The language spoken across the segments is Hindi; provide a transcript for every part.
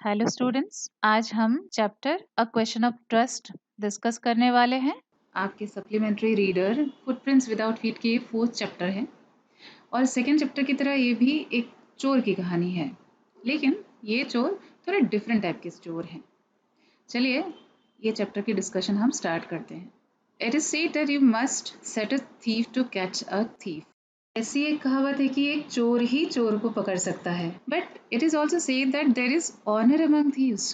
हेलो स्टूडेंट्स, आज हम chapter a question of trust discuss करने वाले हैं। आपके supplementary reader footprints without feet के 4th चैप्टर है और सेकंड चैप्टर की तरह ये भी एक चोर की कहानी है, लेकिन ये चोर थोड़ा डिफरेंट टाइप के चोर हैं। चलिए ये चैप्टर की डिस्कशन हम स्टार्ट करते हैं। It is said that you must set a thief to catch a thief. ऐसी एक कहावत है कि एक चोर ही चोर को पकड़ सकता है, but it is also said that there is honour among thieves.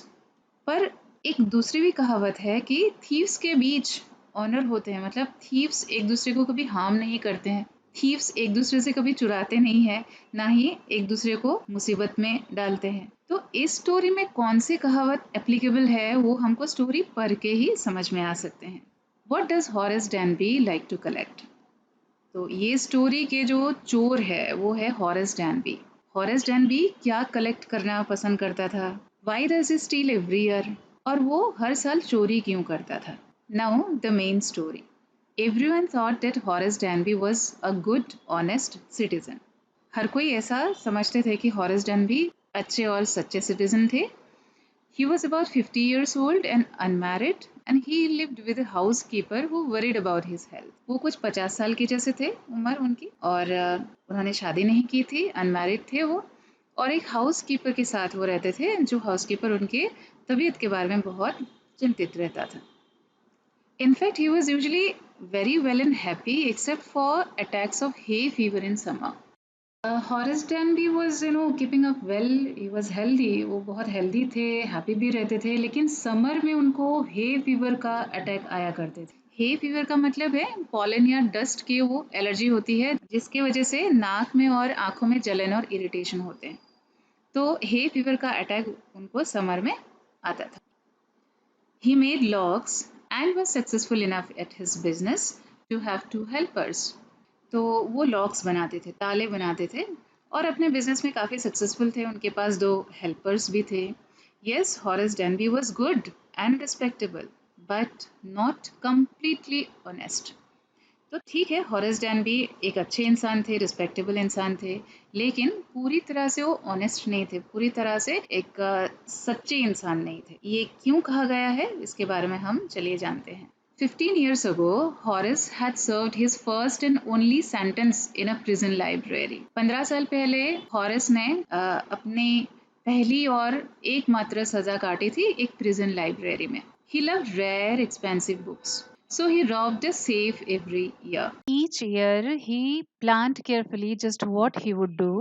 पर एक दूसरी भी कहावत है कि थीव्स के बीच ऑनर होते हैं, मतलब थीव्स एक दूसरे को कभी हार्म नहीं करते हैं, थीव्स एक दूसरे से कभी चुराते नहीं है, ना ही एक दूसरे को मुसीबत में डालते हैं। तो इस स्टोरी में कौन सी कहावत एप्लीकेबल है वो हमको स्टोरी पढ़ के ही समझ में आ सकते हैं। What does Horace Danby like to collect? तो ये स्टोरी के जो चोर है वो है हॉरेस डैनबी। हॉरेस डैनबी क्या कलेक्ट करना पसंद करता था? Why does he steal every year? और वो हर साल चोरी क्यों करता था? Now the main story. Everyone thought that Horace Danby was a good honest citizen. हर कोई ऐसा समझते थे कि हॉरेस डैनबी अच्छे और सच्चे सिटीजन थे। He was about 50 years old and unmarried, and he lived with a housekeeper who worried about his health. वो कुछ 50 साल के जैसे थे उम्र उनकी, और उन्होंने शादी नहीं की थी, अनमैरिड थे वो, और एक हाउसकीपर के साथ वो रहते थे, जो हाउसकीपर उनके तबीयत के बारे में बहुत चिंतित रहता था. In fact, he was usually very well and happy except for attacks of hay fever in summer. Horace Danby was keeping up well, he was healthy, वो बहुत हेल्दी थे, हैप्पी भी रहते थे, लेकिन समर में उनको हे फीवर का अटैक आया करते थे। हे फीवर का मतलब है पॉलन या डस्ट की वो एलर्जी होती है, जिसकी वजह से नाक में और आंखों में जलन और इरिटेशन होते हैं। तो हे फीवर का अटैक उनको समर में आता था। He made logs and was successful enough at his business to have 2 helpers. तो वो लॉक्स बनाते थे, ताले बनाते थे, और अपने बिजनेस में काफ़ी सक्सेसफुल थे। उनके पास 2 हेल्पर्स भी थे। Yes, Horace Danby was good and respectable, but not completely honest. तो ठीक है, हॉरेस डैनबी एक अच्छे इंसान थे, रिस्पेक्टेबल इंसान थे, लेकिन पूरी तरह से वो ऑनेस्ट नहीं थे, पूरी तरह से एक सच्चे इंसान नहीं थे। ये क्यों कहा गया है, इसके बारे में हम चलिए जानते हैं। 15 years ago, Horace had served his first and only sentence in a prison library. 15 साल पहले हॉरेस ने अपनी पहली और एकमात्र सजा काटी थी एक प्रिजन लाइब्रेरी में। He loved rare, expensive books. So he robbed a safe every year. Each year he planned carefully just what he would do,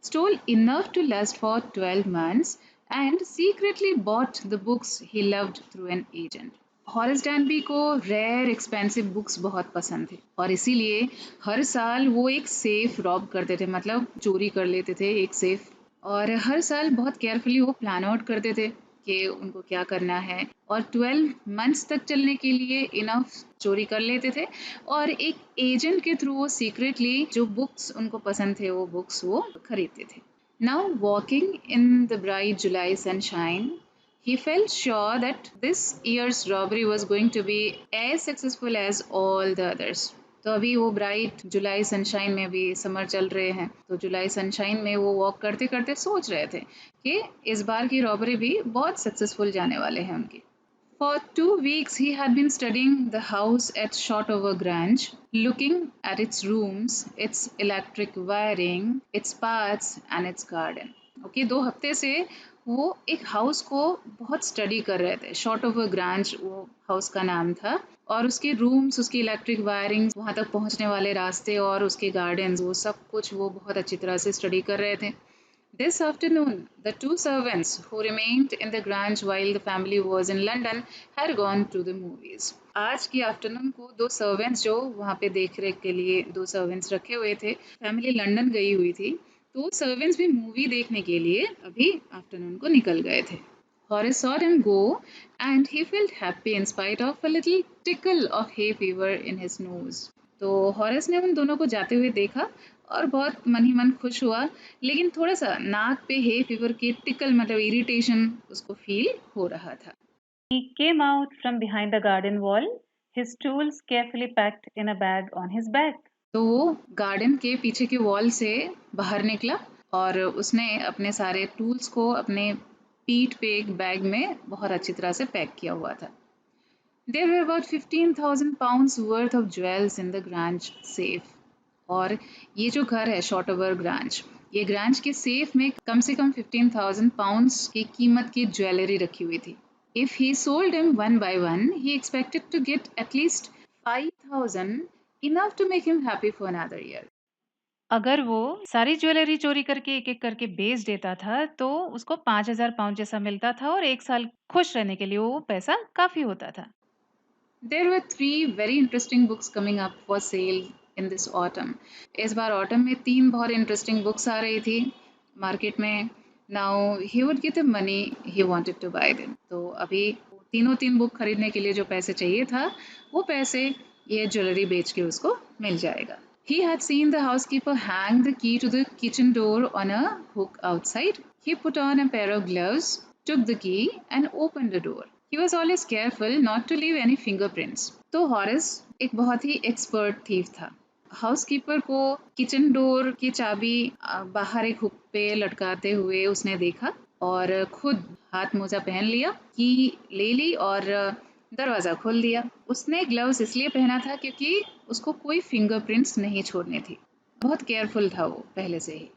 stole enough to last for 12 months, and secretly bought the books he loved through an agent. Horace डैनबी को रेयर एक्सपेंसिव बुक्स बहुत पसंद थे, और इसीलिए हर साल वो एक सेफ रॉब करते थे, मतलब चोरी कर लेते थे एक सेफ, और हर साल बहुत केयरफुली वो प्लान आउट करते थे कि उनको क्या करना है, और 12 मंथ्स तक चलने के लिए इनफ चोरी कर लेते थे, और एक एजेंट के थ्रू वो सीक्रेटली जो बुक्स उनको पसंद थे वो बुक्स वो खरीदते थे. Now walking in the bright July sunshine, he felt sure that this year's robbery was going to be as successful as all the others. तो अभी वो ब्राइट जुलाई सनशाइन में, भी समर चल रहे हैं, तो जुलाई सनशाइन में वो वॉक करते करते सोच रहे थे कि इस बार की रॉबरी भी बहुत सक्सेसफुल जाने वाले हैं उनकी. For 2 weeks he had been studying the house at Shotover Grange, looking at its rooms, its electric wiring, its paths and its garden. Okay, 2 हफ्ते से वो एक हाउस को बहुत स्टडी कर रहे थे. शॉटोवर ग्रांज वो हाउस का नाम था, और उसके रूम्स, उसकी इलेक्ट्रिक वायरिंग, वहाँ तक पहुँचने वाले रास्ते और उसके गार्डन्स, वो सब कुछ वो बहुत अच्छी तरह से स्टडी कर रहे थे. This afternoon, the 2 servants who remained in the Grange while the family was in London had gone to the movies. आज की आफ्टरनून को 2 सर्वेंट्स, जो वहाँ पे देख रेख के लिए 2 सर्वेंट्स रखे हुए थे, फैमिली लंदन गई हुई थी, तो सर्वेंट्स भी मूवी देखने के लिए अभी आफ्टरनून को निकल गए थे. Horace saw them go, and he felt happy in spite of a little tickle of hay fever in his nose. तो हॉरेस ने उन दोनों को जाते हुए देखा और बहुत मन ही मन खुश हुआ, लेकिन थोड़ा सा नाक पे हे फीवर की टिकल, मतलब इरिटेशन, उसको फील हो रहा था. He came out from behind the garden wall, his tools carefully packed in a bag on his back. तो वो गार्डन के पीछे के वॉल से बाहर निकला और उसने अपने सारे टूल्स को अपने पीठ पे एक बैग में बहुत अच्छी तरह से पैक किया हुआ था। There were about 15,000 pounds worth of jewels in the Grange safe. और ये जो घर है शॉर्टओवर ग्रांज, ये ग्रांज के सेफ में कम से कम 15,000 पाउंड्स की कीमत की ज्वेलरी रखी हुई थी। If he sold them one by one, he expected to get at least 5,000, enough to make him happy for another year. अगर वो सारी ज्वेलरी चोरी करके एक-एक करके बेच देता था, तो उसको 5,000 पाउंड जैसा मिलता था और 1 साल खुश रहने के लिए वो पैसा काफ़ी होता था। There were 3 very interesting books coming up for sale in this autumn. इस बार autumn में 3 बहुत interesting books आ रही थी मार्केट में। Now he would get the money he wanted to buy them. तो अभी तीनों 3 बुक खरीदने के लिए जो पैसे चाहिए था, वो पैसे ये ज्वेलरी बेच के उसको मिल जाएगा। He had seen the housekeeper hang the key to the kitchen door on a hook outside. He put on a pair of gloves, took the key and opened the door. He was always careful not to leave any fingerprints. तो हॉरिस एक बहुत ही एक्सपर्ट थीफ था। हाउसकीपर को किचन डोर की चाबी बाहर एक हुक पे लटकाते हुए उसने देखा और खुद हाथ मोजा पहन लिया, की ले ली और दरवाज़ा खोल दिया। उसने ग्लव्स इसलिए पहना था क्योंकि उसको कोई फिंगरप्रिंट्स नहीं छोड़नी थी। बहुत केयरफुल था वो पहले से ही।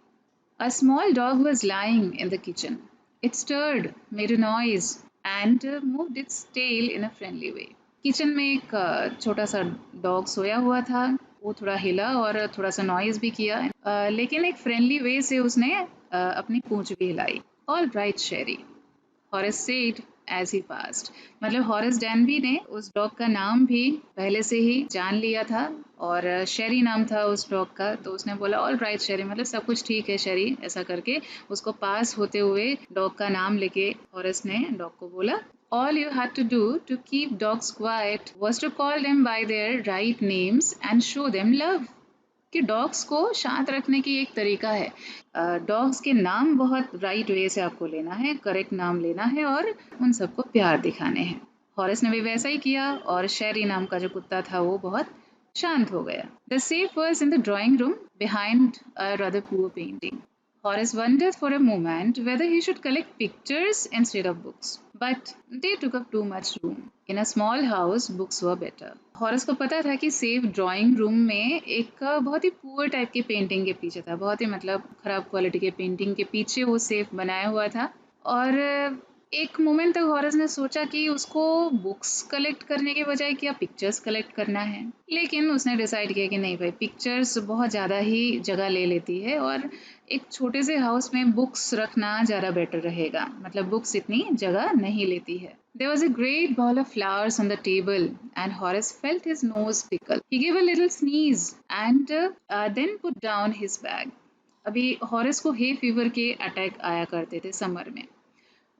A small dog was lying in the kitchen. It stirred, made a noise, and moved its tail in a friendly way. Kitchen में एक छोटा सा डॉग सोया हुआ था। वो थोड़ा हिला और थोड़ा सा नॉइज भी किया, लेकिन एक फ्रेंडली वे से उसने अपनी पूंछ भी हिलाई। All right, Sherry, Horace said as he passed. मतलब हॉरेस डैनबी ने उस डॉग का नाम भी पहले से ही जान लिया था और शेरी नाम था उस डॉग का, तो उसने बोला ऑल राइट शेरी, मतलब सब कुछ ठीक है शेरी, ऐसा करके उसको पास होते हुए डॉग का नाम लेके हॉरेस ने डॉग को बोला All you had to do to keep dogs quiet was to call them by their right names and show them love. कि डॉग्स को शांत रखने की एक तरीका है, डॉग्स के नाम बहुत राइट वे से आपको लेना है, करेक्ट नाम लेना है और उन सबको प्यार दिखाने हैं। हॉरेस ने भी वैसा ही किया और शेरी नाम का जो कुत्ता था वो बहुत शांत हो गया। The safe was in the drawing room behind a rather poor painting. Horace wondered for a moment whether he should collect pictures instead of books, but they took up too much room. In a small house, books were better. Horace को पता था कि सेफ ड्राइंग रूम में एक बहुत ही पुअर टाइप की पेंटिंग के पीछे था, बहुत ही मतलब खराब क्वालिटी के पेंटिंग के पीछे वो सेफ बनाया हुआ था। और एक मोमेंट तक हॉरेस ने सोचा कि उसको बुक्स कलेक्ट करने के बजाय क्या पिक्चर्स कलेक्ट करना है, लेकिन उसने डिसाइड किया कि नहीं भाई, पिक्चर्स बहुत ज़्यादा ही जगह ले लेती है और एक छोटे से हाउस में बुक्स रखना ज़्यादा बेटर रहेगा, मतलब बुक्स इतनी जगह नहीं लेती है। There was a great ball of flowers on the table and Horace felt his nose pickle. He gave a little sneeze and then put down his bag. अभी हॉरेस को हे फीवर के अटैक आया करते थे समर में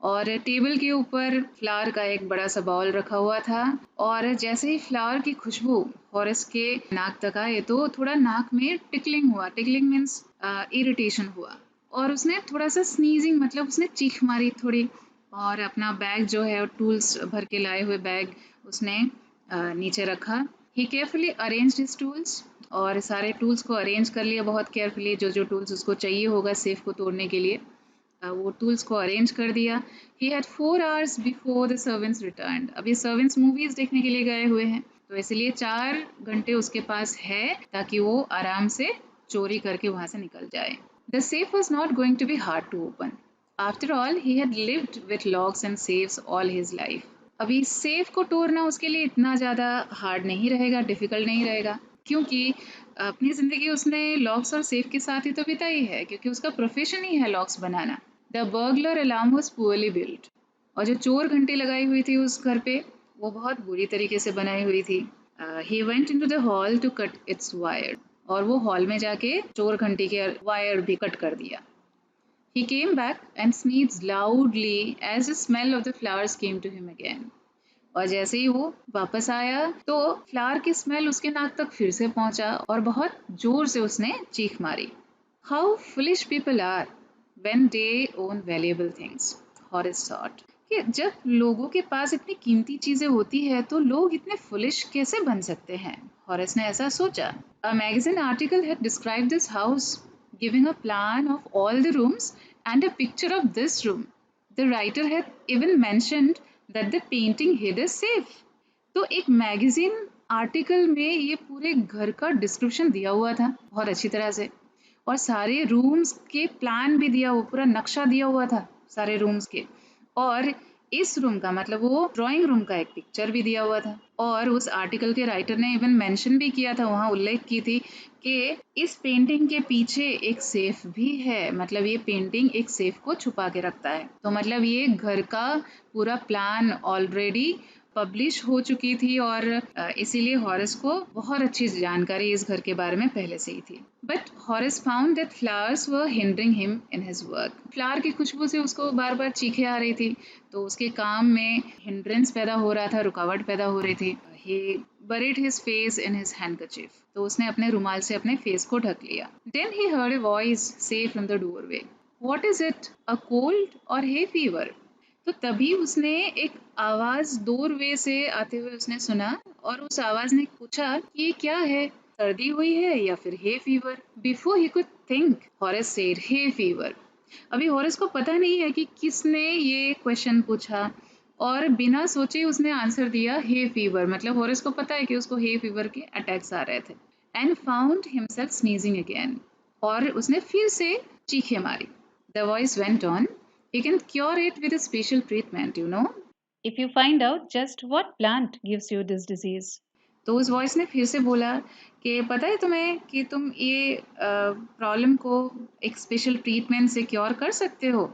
और टेबल के ऊपर फ्लावर का एक बड़ा सा बाउल रखा हुआ था और जैसे ही फ्लावर की खुशबू हॉरेस के नाक तक आए तो थोड़ा नाक में टिकलिंग हुआ। टिकलिंग मीन्स इरिटेशन हुआ और उसने थोड़ा सा स्नीजिंग, मतलब उसने चीख मारी थोड़ी और अपना बैग जो है टूल्स भर के लाए हुए बैग उसने नीचे रखा। ही केयरफुली अरेंज्ड हिज टूल्स और सारे टूल्स को अरेंज कर लिया बहुत केयरफुली, जो जो टूल्स उसको चाहिए होगा सेफ को तोड़ने के लिए वो टूल्स को अरेंज कर दिया। He had 4 hours before the servants returned. अभी सर्वेंट्स मूवीज देखने के लिए गए हुए हैं तो इसलिए 4 घंटे उसके पास है ताकि वो आराम से चोरी करके वहां से निकल जाए। The safe was not going to be hard to open. After all he had lived with locks and safes all his life. अभी सेफ को तोड़ना उसके लिए इतना ज़्यादा हार्ड नहीं रहेगा, डिफिकल्ट नहीं रहेगा, क्योंकि अपनी ज़िंदगी उसने लॉक्स और सेफ के साथ ही तो बिताई है, क्योंकि उसका प्रोफेशन ही है locks banana. The burglar alarm was poorly built. और जो चोर घंटी लगाई हुई थी उस घर पे वो बहुत बुरी तरीके से बनाई हुई थी। He went into the hall to cut its wire. और वो हॉल में जाके चोर घंटी के वायर भी कट कर दिया। He came back and sneezed loudly as the smell of the flowers came to him again. और जैसे ही वो वापस आया तो फ्लावर की स्मेल उसके नाक तक फिर से पहुंचा और बहुत जोर से उसने चीख मारी। How foolish people are when they own valuable things, Horace thought. कि जब लोगों के पास इतनी कीमती चीजें होती है तो लोग इतने फुलिश कैसे बन सकते हैं, हॉरेस ने ऐसा सोचा। A magazine article had described this house, giving a plan of all the rooms and a picture of this room. The writer had even mentioned that the painting hid a safe. तो एक मैगजीन आर्टिकल में ये पूरे घर का डिस्क्रिप्शन दिया हुआ था बहुत अच्छी तरह से, और सारे रूम्स के प्लान भी दिया हुआ, पूरा नक्शा दिया हुआ था सारे रूम्स के, और इस रूम का मतलब वो ड्राइंग रूम का एक पिक्चर भी दिया हुआ था। और उस आर्टिकल के राइटर ने इवन मेंशन भी किया था, वहाँ उल्लेख की थी कि इस पेंटिंग के पीछे एक सेफ भी है, मतलब ये पेंटिंग एक सेफ को छुपा के रखता है। तो मतलब ये घर का पूरा प्लान ऑलरेडी पब्लिश हो चुकी थी, और इसीलिए हॉरेस को बहुत अच्छी जानकारी इस घर के बारे में पहले से ही थी। But Horace found that flowers were hindering him in his work. Flower की खुशबू से उसको बार बार चीखें आ रही थी, तो उसके काम में हिंड्रेंस पैदा हो रहा था, रुकावट पैदा हो रही थी। ही buried his face in his handkerchief. तो उसने अपने रुमाल से अपने फेस को ढक लिया। Then he heard a voice say from the doorway, "What is it? A cold or hay fever?" तो तभी उसने एक आवाज डोरवे से आते हुए उसने सुना, और उस आवाज ने पूछा कि ये क्या है, सर्दी हुई है या फिर hay fever. Before he could think, Horace said hay fever. अभी हॉरेस को पता नहीं है कि किसने ये क्वेश्चन पूछा, और बिना सोचे उसने आंसर दिया हे फीवर। मतलब हॉरेस को पता है कि उसको हे फीवर के अटैक्स आ रहे थे। And found himself sneezing again, और उसने फिर से चीखें मारी। The voice went on, "You can cure it with a special treatment, you know." If you find out just what plant gives you this disease. तो उस वॉइस ने फिर से बोला कि पता है तुम्हें कि तुम ये प्रॉब्लम को एक स्पेशल ट्रीटमेंट से क्योर कर सकते हो,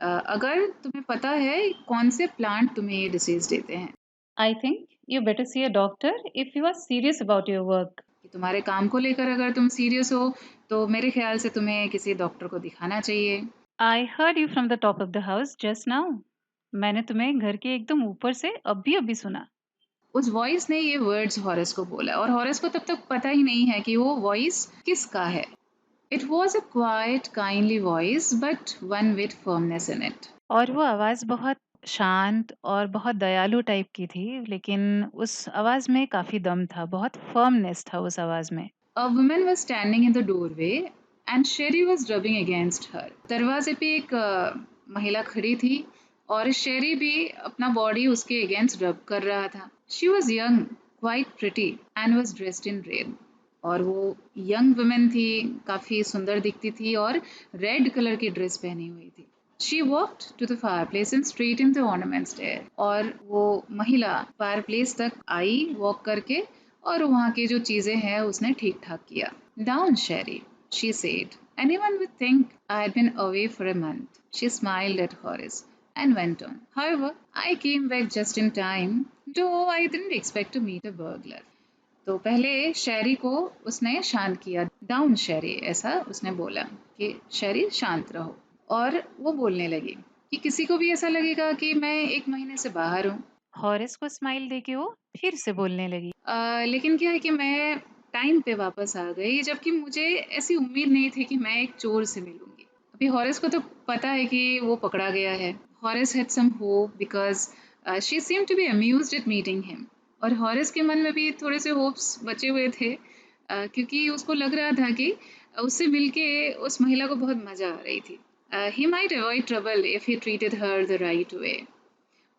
अगर तुम्हें पता है कौन से प्लांट तुम्हें ये डिसीज देते हैं। I think you better see a doctor if you are serious about your work. कि तुम्हारे काम को लेकर अगर तुम सीरियस हो, तो मेरे ख्याल से तुम्हें किसी डॉक्टर को दिखाना चाहिए। I heard you from the top of the house just now. मैंने तुम्हें घर के एकदम ऊपर से अभी सुना। उस वॉइस ने ये वर्ड्स हॉरेस को बोला, और हॉरेस को तब तक पता ही नहीं है कि वो वॉइस किसका है। It was a quite kindly voice but one with firmness in it. और वो आवाज़ बहुत शांत और बहुत दयालु टाइप की थी, लेकिन उस आवाज़ में काफ़ी दम था, बहुत फर्मनेस था उस आवाज़ में। A woman was standing in the doorway and Sherry was rubbing against her. दरवाजे पे एक महिला खड़ी थी, और शेरी भी अपना बॉडी उसके अगेंस्ट रब कर रहा था। She was young, quite pretty and was dressed in red. और वो यंग वुमेन थी, काफ़ी सुंदर दिखती थी, और रेड कलर की ड्रेस पहनी हुई थी। She walked to the fireplace and straightened the ornaments there. और वो महिला फायरप्लेस तक आई वॉक करके, और वहाँ की जो चीज़ें हैं उसने ठीक ठाक किया। Down, Sherry, she said. Anyone would think I had been away for a month. She smiled at Horace and went on. However, I came back just in time, though I didn't expect to meet a burglar. तो पहले शेरी को उसने शांत किया। डाउन शेरी, ऐसा उसने बोला कि शेरी शांत रहो। और वो बोलने लगी कि किसी को भी ऐसा लगेगा कि मैं एक महीने से बाहर हूँ। हॉरेस को स्माइल देके वो फिर से बोलने लगी, लेकिन क्या है कि मैं टाइम पे वापस आ गई, जबकि मुझे ऐसी उम्मीद नहीं थी कि मैं एक चोर से मिलूंगी। अभी हॉरेस को तो पता है कि वो पकड़ा गया है। Horace had some hope because she seem to be amused at meeting him. और हॉरेस के मन में भी थोड़े से होप्स बचे हुए थे, क्योंकि उसको लग रहा था कि उससे मिलके उस महिला को बहुत मजा आ रही थी। He might avoid trouble if he treated her the right way.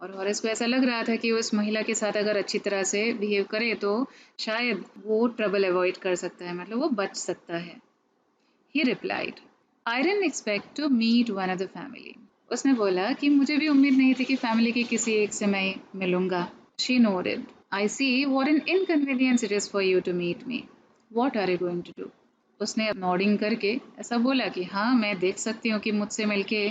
और हॉरेस को ऐसा लग रहा था कि उस महिला के साथ अगर अच्छी तरह से बिहेव करे तो शायद वो ट्रबल अवॉइड कर सकता है, मतलब वो बच सकता है। He replied, I didn't expect to meet one of the family. उसने बोला कि मुझे भी उम्मीद नहीं थी कि फैमिली के किसी एक से मैं मिलूंगा। She nodded, I see what an inconvenience it is for you to meet me. What are you going to do? उसने नॉडिंग करके ऐसा बोला कि हाँ, मैं देख सकती हूँ कि मुझसे मिलके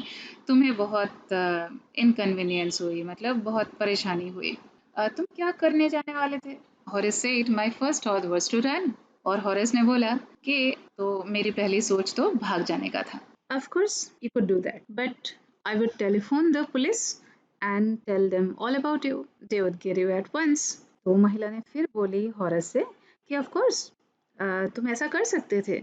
तुम्हें बहुत इनकन्वीनियंस हुई, मतलब बहुत परेशानी हुई। तुम क्या करने जाने वाले थे? Horace said, my first thought was to run. और हॉरेस ने बोला कि तो मेरी पहली सोच तो भाग जाने का था। Of course you could do that, but I would telephone the police and tell them all about you. They would get you at once. तो महिला ने फिर बोली हॉरेस से कि ऑफ कोर्स तुम ऐसा कर सकते थे,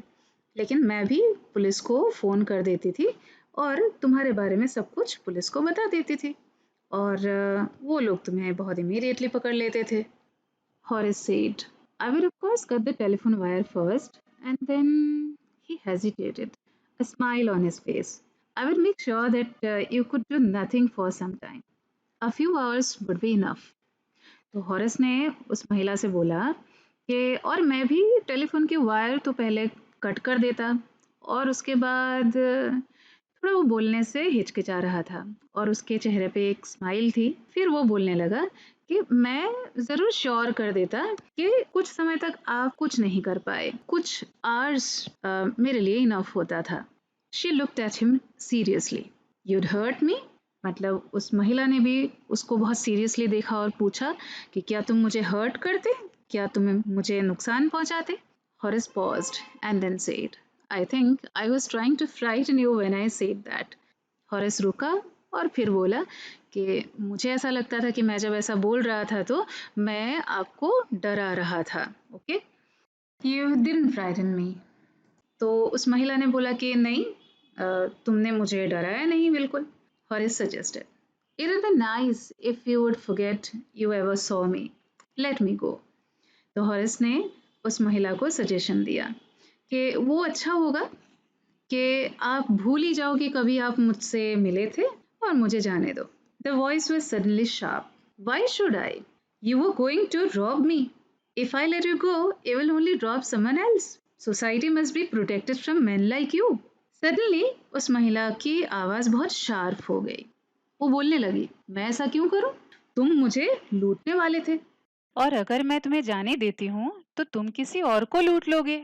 लेकिन मैं भी पुलिस को फ़ोन कर देती थी और तुम्हारे बारे में सब कुछ पुलिस को बता देती थी, और वो लोग तुम्हें बहुत इमीडिएटली पकड़ लेते थे। Horace said, I would of course cut the telephone wire first, and then he hesitated, a smile on his face. I will make sure that you could do nothing for some time. A few hours would be enough. तो हॉरेस ने उस महिला से बोला कि और मैं भी टेलीफोन की वायर तो पहले कट कर देता और उसके बाद थोड़ा वो बोलने से हिचकिचा रहा था और उसके चेहरे पे एक स्माइल थी। फिर वो बोलने लगा कि मैं ज़रूर श्योर कर देता कि कुछ समय तक आप कुछ नहीं कर पाए। कुछ आवर्स मेरे लिए इनफ होता था। She looked at him seriously. You'd hurt me? मतलब उस महिला ने भी उसको बहुत सीरियसली देखा और पूछा कि क्या तुम मुझे हर्ट करते? क्या तुम मुझे नुकसान पहुंचाते? Horace paused and then said, I think I was trying to frighten you when I said that. Horace रुका और फिर बोला कि मुझे ऐसा लगता था कि मैं जब ऐसा बोल रहा था तो मैं आपको डरा रहा था। Okay? You didn't frighten me. तो उस महिला ने बोला कि नहीं, तुमने मुझे डराया नहीं बिल्कुल। Horace suggested, It would be nice if you would forget you ever saw me. Let me go. तो हॉरिस ने उस महिला को सजेशन दिया कि वो अच्छा होगा कि आप भूल ही जाओ कि कभी आप मुझसे मिले थे और मुझे जाने दो। The voice was suddenly sharp. Why should I? You were going to rob me. If I let you go, you will only rob someone else. Society must be protected from men like you. Suddenly उस महिला की आवाज बहुत शार्प हो गई। वो बोलने लगी, मैं ऐसा क्यों करूं? तुम मुझे लूटने वाले थे और अगर मैं तुम्हें जाने देती हूँ तो तुम किसी और को लूट लोगे।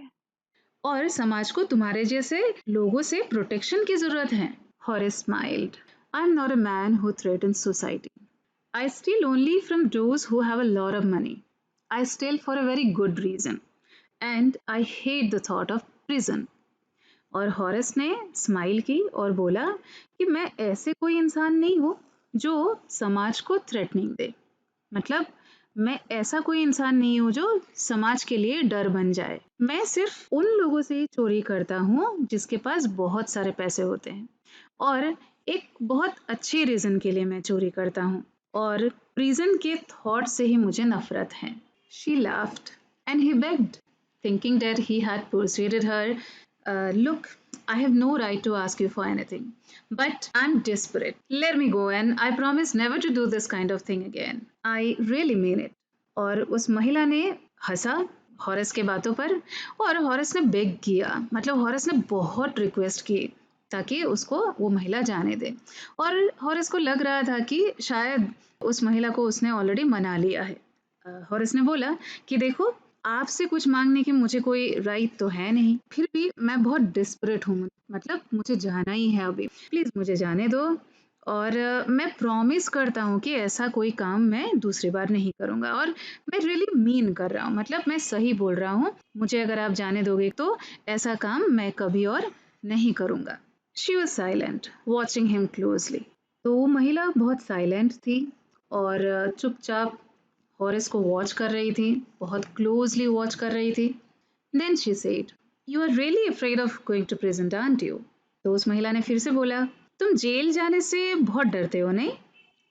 और समाज को तुम्हारे जैसे लोगों से प्रोटेक्शन की जरूरत है। Horace smiled. I'm not a man who threatens society. I steal only from those who have a lot of money. I steal for a very good reason. And I hate the thought of prison. और हॉरेस ने स्माइल की और बोला कि मैं ऐसे कोई इंसान नहीं हूँ जो समाज को थ्रेटनिंग दे। मतलब मैं ऐसा कोई इंसान नहीं हूँ जो समाज के लिए डर बन जाए। मैं सिर्फ उन लोगों से ही चोरी करता हूँ जिसके पास बहुत सारे पैसे होते हैं और एक बहुत अच्छे रीजन के लिए मैं चोरी करता हूँ और प्रिजन के थॉट से ही मुझे नफरत है। She laughed and he begged, thinking that he had persuaded her. Look, I have no right to ask you for anything, but I'm desperate. Let me go and I promise never to do this kind of thing again. I really mean it. और उस महिला ने हंसा हॉरेस के बातों पर और हॉरेस ने बेग किया। मतलब हॉरेस ने बहुत रिक्वेस्ट की ताकि उसको वो महिला जाने दे और हॉरेस को लग रहा था कि शायद उस महिला को उसने ऑलरेडी मना लिया है। हॉरेस ने बोला कि देखो, आपसे कुछ मांगने की मुझे कोई राइट तो है नहीं, फिर भी मैं बहुत डिस्परेट हूँ। मतलब मुझे जाना ही है अभी, प्लीज मुझे जाने दो और मैं प्रॉमिस करता हूँ कि ऐसा कोई काम मैं दूसरी बार नहीं करूँगा और मैं रियली मीन कर रहा हूँ। मतलब मैं सही बोल रहा हूँ। मुझे अगर आप जाने दोगे तो ऐसा काम मैं कभी और नहीं करूँगा। She was silent watching him closely. तो वो महिला बहुत साइलेंट थी और चुपचाप हॉरिस को वॉच कर रही थी, बहुत क्लोजली वॉच कर रही थी। Then she said, you are really afraid of going to prison, aren't you? तो उस महिला ने फिर से बोला, तुम जेल जाने से बहुत डरते हो नहीं?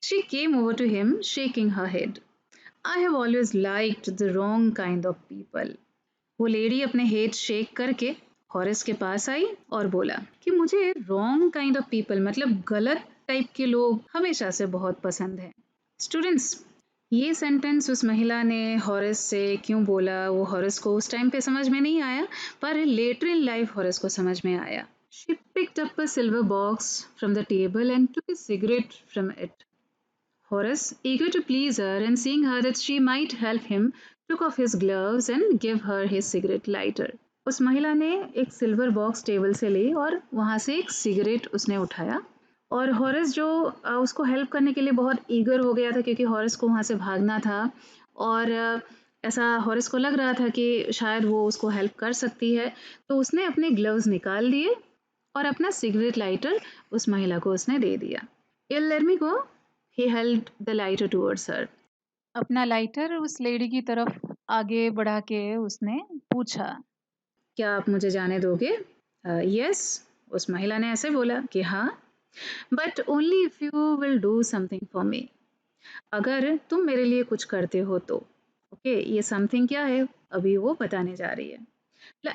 She came over to him, shaking her head. I have always liked the wrong kind of people. वो लेडी अपने हेड शेक करके हॉरिस के पास आई और बोला कि मुझे रॉन्ग काइंड ऑफ पीपल मतलब गलत टाइप के लोग हमेशा से बहुत पसंद हैं। स्टूडेंट्स, ये सेंटेंस उस महिला ने हॉरिस से क्यों बोला वो हॉरिस को उस टाइम पे समझ में नहीं आया, पर लेटर इन लाइफ हॉरिस को समझ में आया। She picked up a silver box from the table and took a cigarette from it. Horace, eager to please her and seeing her that she might help him, took off his gloves and gave her his cigarette lighter. उस महिला ने एक सिल्वर बॉक्स टेबल से ली और वहाँ से एक सिगरेट उसने उठाया और हॉरिस जो उसको हेल्प करने के लिए बहुत ईगर हो गया था क्योंकि हॉरिस को वहाँ से भागना था और ऐसा हॉरिस को लग रहा था कि शायद वो उसको हेल्प कर सकती है, तो उसने अपने ग्लव्स निकाल दिए और अपना सिगरेट लाइटर उस महिला को उसने दे दिया। You'll let me go? He held the lighter towards her. अपना लाइटर उस लेडी की तरफ आगे बढ़ा के उसने पूछा, क्या आप मुझे जाने दोगे? यस, उस महिला ने ऐसे बोला कि हाँ, but only if you will do something for me. अगर तुम मेरे लिए कुछ करते हो तो। ओके, ये समथिंग क्या है अभी वो बताने जा रही है।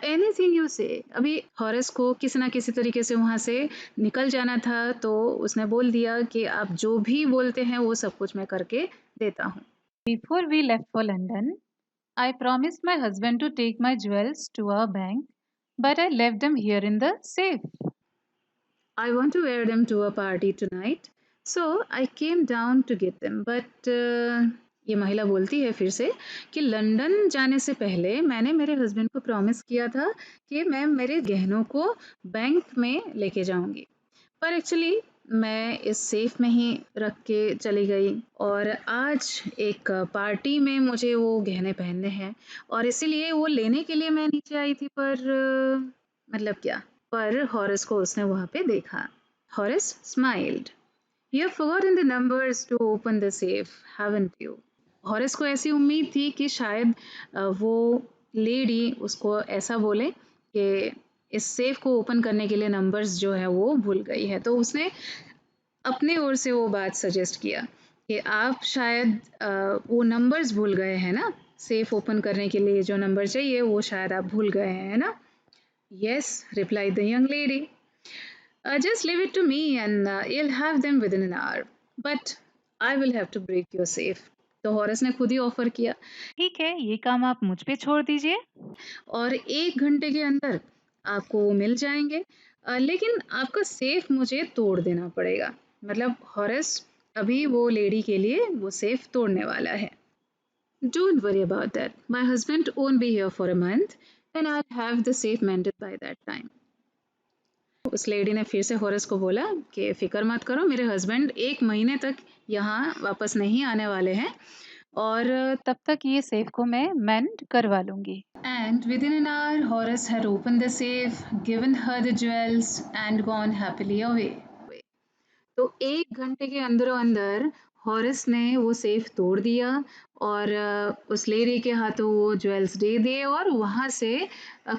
एनीथिंग यू से। अभी हॉरेस को किसी ना किसी तरीके से वहाँ से निकल जाना था, तो उसने बोल दिया कि आप जो भी बोलते हैं वो सब कुछ मैं करके देता हूँ। Before we left for London, I promised my husband to take my jewels to our bank, but I left them here in the safe. I want to wear them to a party tonight, so I came down to get them. But ये महिला बोलती है फिर से कि लंदन जाने से पहले मैंने मेरे हस्बैंड को प्रॉमिस किया था कि मैं मेरे गहनों को बैंक में लेके जाऊंगी, पर एक्चुअली मैं इस सेफ में ही रख के चली गई, और आज एक पार्टी में मुझे वो गहने पहनने हैं और इसीलिए वो लेने के लिए मैं नीचे आई थी, पर मतलब क्या, पर हॉरेस को उसने वहाँ पे देखा। Horace smiled. You have forgotten the numbers to open the safe, haven't you? Horace को ऐसी उम्मीद थी कि शायद वो लेडी उसको ऐसा बोले कि इस सेफ को ओपन करने के लिए नंबर्स जो है वो भूल गई है, तो उसने अपने ओर से वो बात सजेस्ट किया कि आप शायद वो नंबर्स भूल गए हैं ना, सेफ ओपन करने के लिए जो नंबर चाहिए वो शायद आप भूल गए हैं ना। Yes, replied the young lady. Just leave it to me and you'll have them within an hour. But I will have to break your safe. तो हॉरेस ने खुद ही ऑफर किया, ठीक है, ये काम आप मुझ पे छोड़ दीजिए। और 1 घंटे के अंदर आपको वो मिल जाएंगे, लेकिन आपका सेफ मुझे तोड़ देना पड़ेगा। मतलब हॉरेस अभी वो लेडी के लिए वो सेफ तोड़ने वाला है। Don't worry about that. My husband won't be here for a month and I'll have the safe mended by that time. उस लेडी ने फिर से हॉरेस को बोला कि फिक्र मत करो, मेरे हस्बैंड 1 महीने तक यहाँ वापस नहीं आने वाले हैं, और तब तक ये सेफ को मैं मेंड करवा लूंगी। and within an hour Horace had opened the safe, given her the jewels and gone happily away. तो 1 घंटे के अंदरों अंदर हॉरेस ने वो सेफ तोड़ दिया और उस लेडी के हाथों वो ज्वेल्स दे दिए और वहाँ से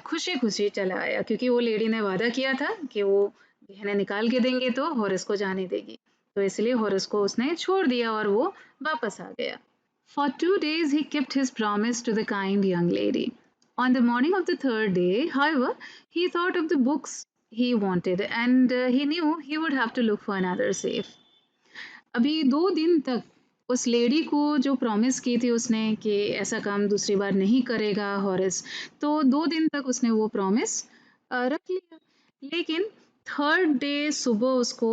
खुशी खुशी चला आया, क्योंकि वो लेडी ने वादा किया था कि वो गहने निकाल के देंगे तो हॉरेस को जाने देगी, तो इसलिए हॉरेस को उसने छोड़ दिया और वो वापस आ गया। For 2 days he kept his promise to the kind young lady. On the morning of the third day, however, he thought of the books he wanted and he knew he would have to look for another safe. अभी 2 दिन तक उस लेडी को जो प्रॉमिस की थी उसने कि ऐसा काम दूसरी बार नहीं करेगा हॉरेस, तो 2 दिन तक उसने वो प्रॉमिस रख लिया। लेकिन थर्ड डे सुबह उसको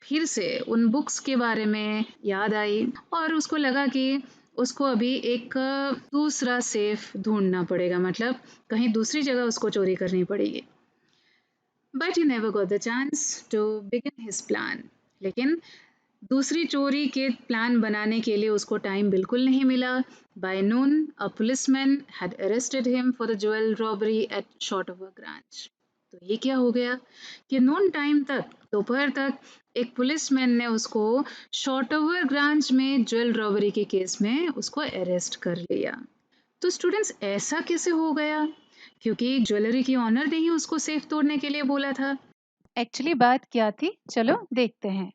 फिर से उन बुक्स के बारे में याद आई और उसको लगा कि उसको अभी एक दूसरा सेफ ढूंढना पड़ेगा, मतलब कहीं दूसरी जगह उसको चोरी करनी पड़ेगी। But he never got the chance to begin his plan. लेकिन दूसरी चोरी के प्लान बनाने के लिए उसको टाइम बिल्कुल नहीं मिला। By noon a policeman had arrested him for the jewel robbery at Shotover Grange. तो ये क्या हो गया कि नून टाइम तक, दोपहर तक, एक पुलिसमैन ने उसको शॉर्टओवर ग्रांच में ज्वेल रॉबरी के केस में उसको अरेस्ट कर लिया। तो स्टूडेंट्स ऐसा कैसे हो गया? क्योंकि ज्वेलरी की ऑनर ने ही उसको सेफ तोड़ने के लिए बोला था। एक्चुअली बात क्या थी, चलो देखते हैं।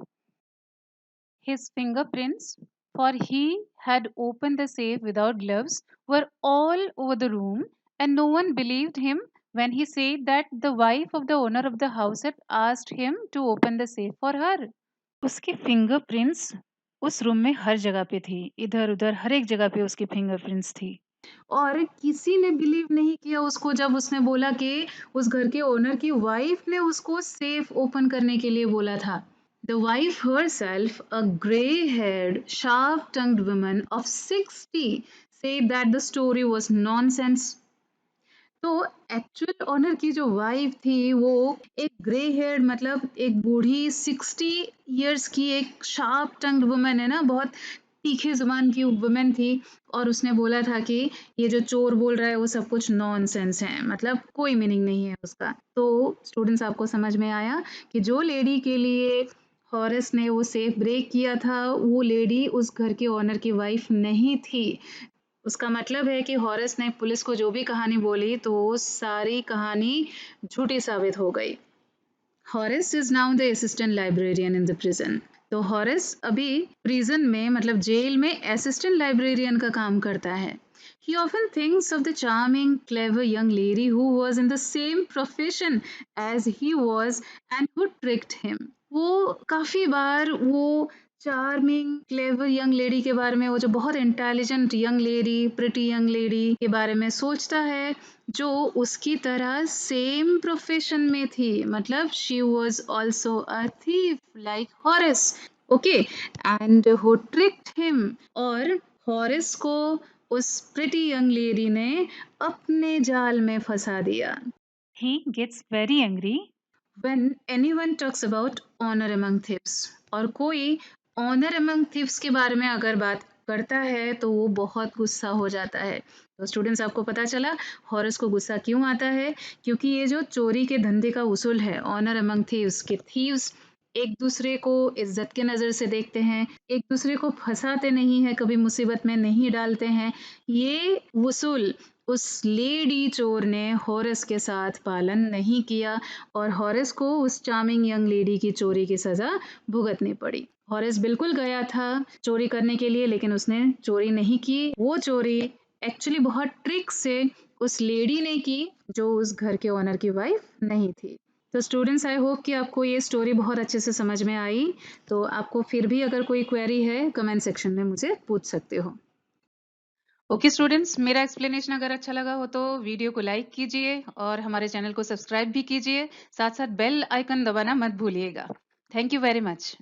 His fingerprints, for he had opened the safe without gloves, were all over the room, and no one believed him when he said that the wife of the owner of the house had asked him to open the safe for her. उसके फिंगरप्रिंट्स उस रूम में हर जगह पे थी, इधर उधर हर एक जगह पे उसकी फिंगरप्रिंट्स थी। और किसी ने बिलीव नहीं किया उसको जब उसने बोला कि उस घर के ओनर की वाइफ ने उसको सेफ ओपन करने के लिए बोला था। The wife herself, a gray-haired, sharp-tongued woman of 60, said that the story was nonsense. तो एक्चुअल ओनर की जो वाइफ थी वो एक ग्रे हेयर, मतलब एक बूढ़ी 60 इयर्स की एक शार्प टंग्ड वुमन है ना, बहुत तीखे जुबान की वुमन थी, और उसने बोला था कि ये जो चोर बोल रहा है वो सब कुछ नॉनसेंस है, मतलब कोई मीनिंग नहीं है उसका। तो स्टूडेंट्स आपको समझ में आया कि जो लेडी के लिए हॉरेस ने वो सेफ ब्रेक किया था वो लेडी उस घर के ओनर की वाइफ नहीं थी। उसका मतलब है कि हॉरेस ने पुलिस को जो भी कहानी बोली तो वो सारी कहानी झूठी साबित हो गई। Horace is now the assistant librarian in the prison. तो हॉरेस अभी प्रिजन में, मतलब जेल में असिस्टेंट लाइब्रेरियन का काम करता है। He often thinks of the charming, clever young lady who was in the same profession as he was and who tricked him. वो काफ़ी बार वो चार्मिंग क्लेवर यंग लेडी के बारे में, वो जो बहुत intelligent young lady, pretty young lady के बारे में सोचता है जो उसकी तरह सेम प्रोफेशन में थी, मतलब she was also a thief like हॉरिस, okay, and who tricked him, और हॉरिस को उस प्रिटी यंग लेडी ने अपने जाल में फंसा दिया। He gets very angry When anyone talks about honor among thieves, और कोई ऑनर among thieves के बारे में अगर बात करता है तो वो बहुत गुस्सा हो जाता है। तो स्टूडेंट्स, आपको पता चला हॉरस को गुस्सा क्यों आता है? क्योंकि ये जो चोरी के धंधे का उसूल है, ऑनर among thieves, के थीव्स एक दूसरे को इज्जत के नज़र से देखते हैं, एक दूसरे को फंसाते नहीं हैं, कभी मुसीबत में नहीं डालते हैं। ये उसूल उस लेडी चोर ने हॉरस के साथ पालन नहीं किया और हॉरिस को उस चार्मिंग यंग लेडी की चोरी की सज़ा भुगतनी पड़ी। हॉरिस बिल्कुल गया था चोरी करने के लिए, लेकिन उसने चोरी नहीं की। वो चोरी एक्चुअली बहुत ट्रिक से उस लेडी ने की जो उस घर के ओनर की वाइफ नहीं थी। तो स्टूडेंट्स, आई होप कि आपको ये स्टोरी बहुत अच्छे से समझ में आई। तो आपको फिर भी अगर कोई क्वेरी है कमेंट सेक्शन में मुझे पूछ सकते हो। ओके स्टूडेंट्स, मेरा एक्सप्लेनेशन अगर अच्छा लगा हो तो वीडियो को लाइक कीजिए और हमारे चैनल को सब्सक्राइब भी कीजिए, साथ साथ बेल आइकन दबाना मत भूलिएगा। Thank you very much.